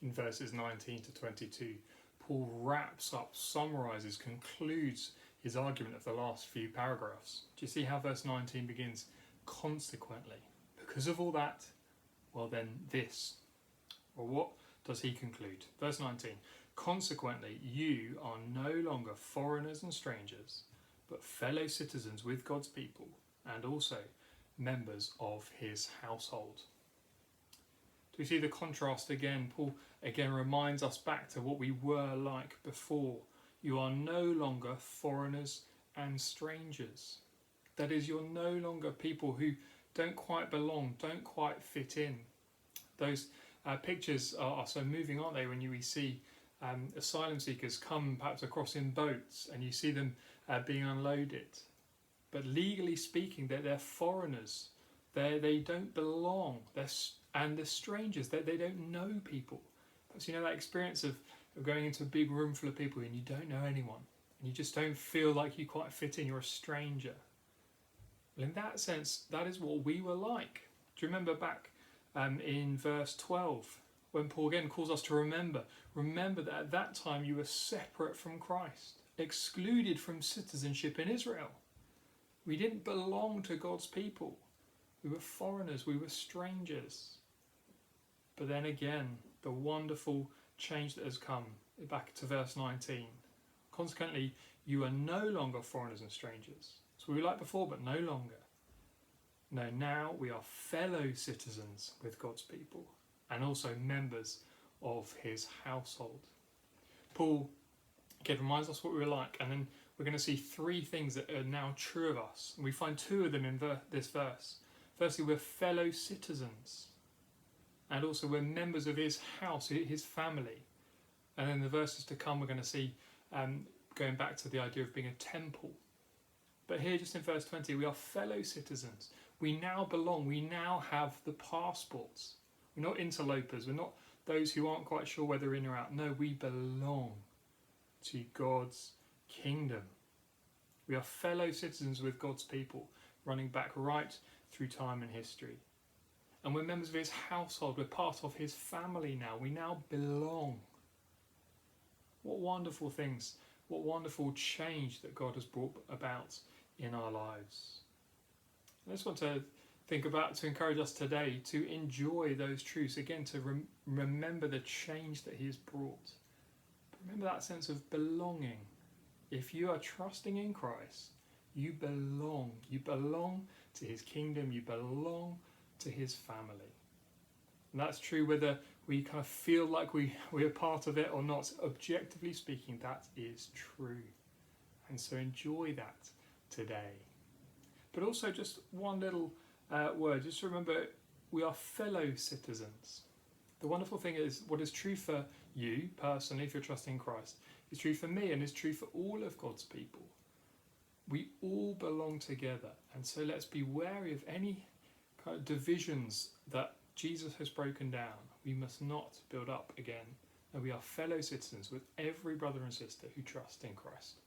in verses 19 to 22, Paul wraps up, summarizes, concludes his argument of the last few paragraphs. Do you see how verse 19 begins? Consequently, because of all that, well then this. Well, what does he conclude? Verse 19, consequently, you are no longer foreigners and strangers, but fellow citizens with God's people, and also members of his household. Do we see the contrast again? Paul again reminds us back to what we were like before. You are no longer foreigners and strangers. That is, you're no longer people who don't quite belong, don't quite fit in. Those pictures are so moving, aren't they, when we see asylum seekers come perhaps across in boats and you see them being unloaded. But legally speaking, they're foreigners. They don't belong. They're strangers. They don't know people. Perhaps you know that experience of going into a big room full of people and you don't know anyone. And you just don't feel like you quite fit in. You're a stranger. Well, in that sense, that is what we were like. Do you remember back in verse 12, when Paul again calls us to remember that at that time you were separate from Christ, excluded from citizenship in Israel. We didn't belong to God's people. We were foreigners, we were strangers. But then again, the wonderful change that has come, back to verse 19. Consequently, you are no longer foreigners and strangers. So we were like before, but no longer. No, now we are fellow citizens with God's people and also members of his household. Paul again reminds us what we were like, and then we're going to see three things that are now true of us. And we find two of them in this verse. Firstly, we're fellow citizens, and also we're members of his house, his family. And then the verses to come, we're going to see going back to the idea of being a temple. But here, just in verse 20, we are fellow citizens. We now belong. We now have the passports. We're not interlopers. We're not those who aren't quite sure whether in or out. No, we belong to God's kingdom. We are fellow citizens with God's people, running back right through time and history. And we're members of his household. We're part of his family now. We now belong. What wonderful things, what wonderful change that God has brought about in our lives. I just want to to encourage us today to enjoy those truths, again, to remember the change that he has brought. Remember that sense of belonging. If you are trusting in Christ, you belong. You belong to his kingdom. You belong to his family. And that's true whether we kind of feel like we are part of it or not. Objectively speaking, that is true. And so enjoy that today. But also just one little word. Just remember, we are fellow citizens. The wonderful thing is, what is true for you personally, if you're trusting in Christ, is true for me and is true for all of God's people. We all belong together. And so let's be wary of any kind of divisions that Jesus has broken down. We must not build up again. And we are fellow citizens with every brother and sister who trust in Christ.